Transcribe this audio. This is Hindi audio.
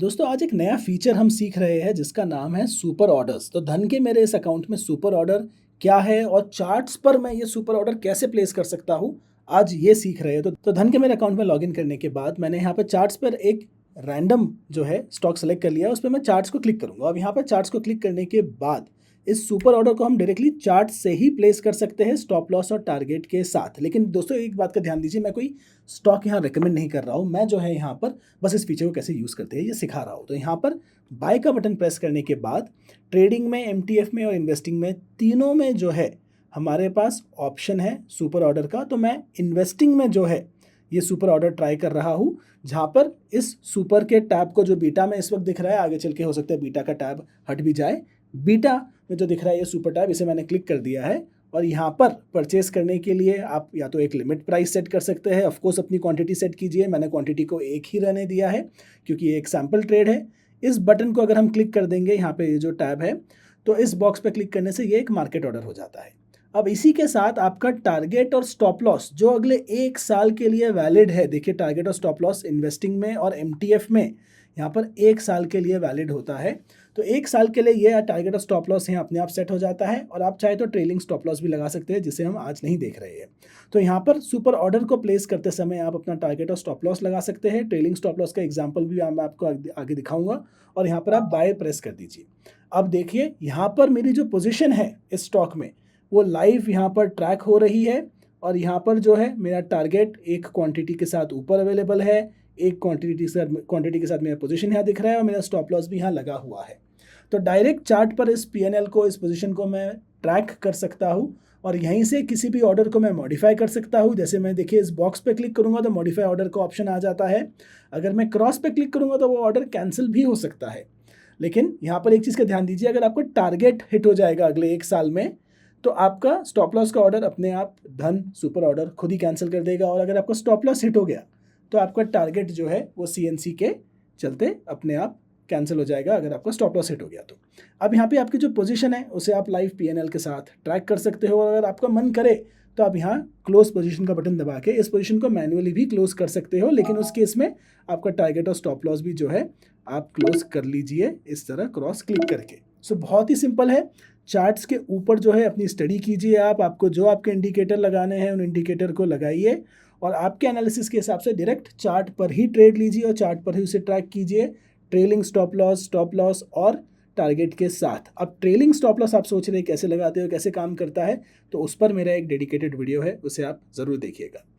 दोस्तों आज एक नया फीचर हम सीख रहे हैं जिसका नाम है सुपर ऑर्डर्स। तो धन के मेरे इस अकाउंट में सुपर ऑर्डर क्या है और चार्ट्स पर मैं ये सुपर ऑर्डर कैसे प्लेस कर सकता हूँ, आज ये सीख रहे हैं। तो धन के मेरे अकाउंट में लॉगिन करने के बाद मैंने यहाँ पर चार्ट्स पर एक रैंडम जो है स्टॉक सेलेक्ट कर लिया है। उस पर मैं चार्ट्स को क्लिक करूँगा। अब यहाँ पर चार्ट्स को क्लिक करने के बाद इस सुपर ऑर्डर को हम डायरेक्टली चार्ट से ही प्लेस कर सकते हैं स्टॉप लॉस और टारगेट के साथ। लेकिन दोस्तों एक बात का ध्यान दीजिए, मैं कोई स्टॉक यहाँ रेकमेंड नहीं कर रहा हूँ। मैं जो है यहाँ पर बस इस फीचर को कैसे यूज़ करते हैं ये सिखा रहा हूँ। तो यहाँ पर बाय का बटन प्रेस करने के बाद ट्रेडिंग में, एमटीएफ में और इन्वेस्टिंग में, तीनों में जो है हमारे पास ऑप्शन है सुपर ऑर्डर का। तो मैं इन्वेस्टिंग में जो है ये सुपर ऑर्डर ट्राई कर रहा हूँ, जहाँ पर इस सुपर के टैब को जो बीटा में इस वक्त दिख रहा है, आगे चल के हो सकता है बीटा का टैब हट भी जाए। बीटा में जो दिख रहा है ये सुपर टैब, इसे मैंने क्लिक कर दिया है। और यहाँ पर परचेस करने के लिए आप या तो एक लिमिट प्राइस सेट कर सकते हैं, ऑफ कोर्स अपनी क्वांटिटी सेट कीजिए। मैंने क्वांटिटी को एक ही रहने दिया है क्योंकि ये एक सैम्पल ट्रेड है। इस बटन को अगर हम क्लिक कर देंगे यहाँ पे, ये जो टैब है, तो इस बॉक्स पे क्लिक करने से ये एक मार्केट ऑर्डर हो जाता है। अब इसी के साथ आपका टारगेट और स्टॉप लॉस जो अगले 1 साल के लिए वैलिड है, देखिए टारगेट और स्टॉप लॉस इन्वेस्टिंग में और एमटीएफ में यहाँ पर 1 साल के लिए वैलिड होता है। तो 1 साल के लिए ये टारगेट और स्टॉप लॉस यहाँ अपने आप सेट हो जाता है। और आप चाहे तो ट्रेलिंग स्टॉप लॉस भी लगा सकते हैं, जिसे हम आज नहीं देख रहे हैं। तो यहाँ पर सुपर ऑर्डर को प्लेस करते समय आप अपना टारगेट और स्टॉप लॉस लगा सकते हैं। ट्रेलिंग स्टॉप लॉस का एग्जाम्पल भी मैं आपको आगे दिखाऊंगा। और यहाँ पर आप बाय प्रेस कर दीजिए। अब देखिए यहाँ पर मेरी जो पोजिशन है इस स्टॉक में वो लाइव यहाँ पर ट्रैक हो रही है। और यहाँ पर जो है मेरा टारगेट एक क्वांटिटी के साथ ऊपर अवेलेबल है, एक क्वांटिटी के साथ मेरा पोजीशन यहाँ दिख रहा है और मेरा स्टॉप लॉस भी यहाँ लगा हुआ है। तो डायरेक्ट चार्ट पर इस पीएनएल को, इस पोजीशन को मैं ट्रैक कर सकता हूँ और यहीं से किसी भी ऑर्डर को मैं मॉडिफाई कर सकता हूँ। जैसे मैं देखिए इस बॉक्स पे क्लिक करूँगा तो मॉडिफाई ऑर्डर का ऑप्शन आ जाता है। अगर मैं क्रॉस पे क्लिक करूँगा तो वो ऑर्डर कैंसिल भी हो सकता है। लेकिन यहाँ पर एक चीज़ का ध्यान दीजिए, अगर आपका टारगेट हिट हो जाएगा अगले 1 साल में तो आपका स्टॉप लॉस का ऑर्डर अपने आप धन सुपर ऑर्डर खुद ही कैंसिल कर देगा। और अगर आपका स्टॉप लॉस हिट हो गया तो आपका टारगेट जो है वो सीएनसी के चलते अपने आप कैंसिल हो जाएगा, अगर आपका स्टॉप लॉस हिट हो गया तो। अब यहाँ पे आपकी जो पोजीशन है उसे आप लाइव पीएनएल के साथ ट्रैक कर सकते हो। और अगर आपका मन करे तो आप यहाँ क्लोज पोजीशन का बटन दबा के इस पोजीशन को मैन्युअली भी क्लोज कर सकते हो। लेकिन उस केस में आपका टारगेट और स्टॉप लॉस भी जो है आप क्लोज कर लीजिए इस तरह क्रॉस क्लिक करके। सो बहुत ही सिंपल है। चार्ट्स के ऊपर जो है अपनी स्टडी कीजिए। आपको जो आपके इंडिकेटर लगाने हैं उन इंडिकेटर को लगाइए और आपके एनालिसिस के हिसाब से डायरेक्ट चार्ट पर ही ट्रेड लीजिए और चार्ट पर ही उसे ट्रैक कीजिए, ट्रेलिंग स्टॉप लॉस और टारगेट के साथ। अब ट्रेलिंग स्टॉप लॉस आप सोच रहे हैं कैसे लगाते हो, कैसे काम करता है, तो उस पर मेरा एक डेडिकेटेड वीडियो है, उसे आप ज़रूर देखिएगा।